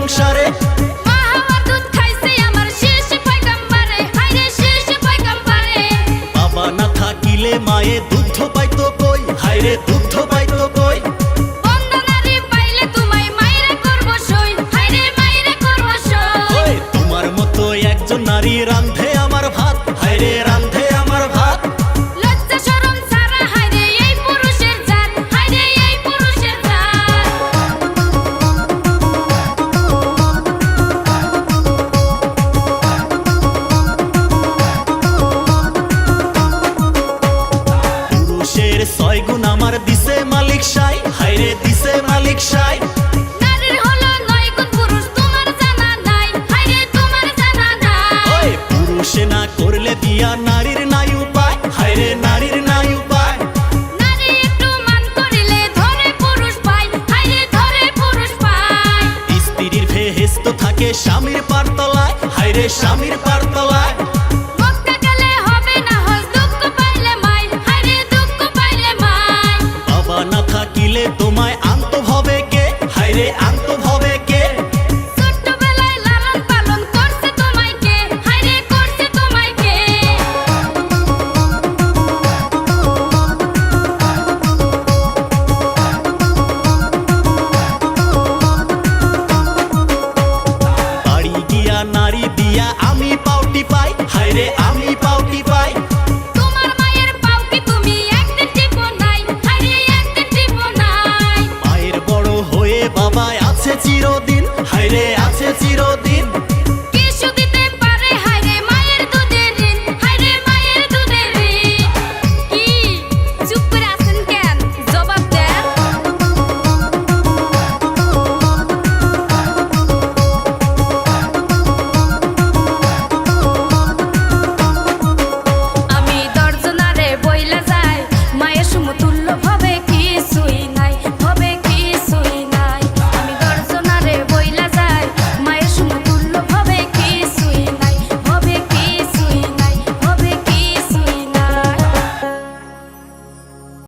সংসারে। মা হওয়ার দুধ খাইছে আমার শেষ পয়গম্বরে, হায়রে শেষ পয়গম্বরে। বাবা না থাকিলে মায়ে দুধ পাইতো কই, হায়রে দুধ পাইতো কই। বন্দনারে পাইলে তোমায় মাইরে করব সই, হায়রে মাইরে করব সই। ওই তোমার মতো একজন নারী রান্ধে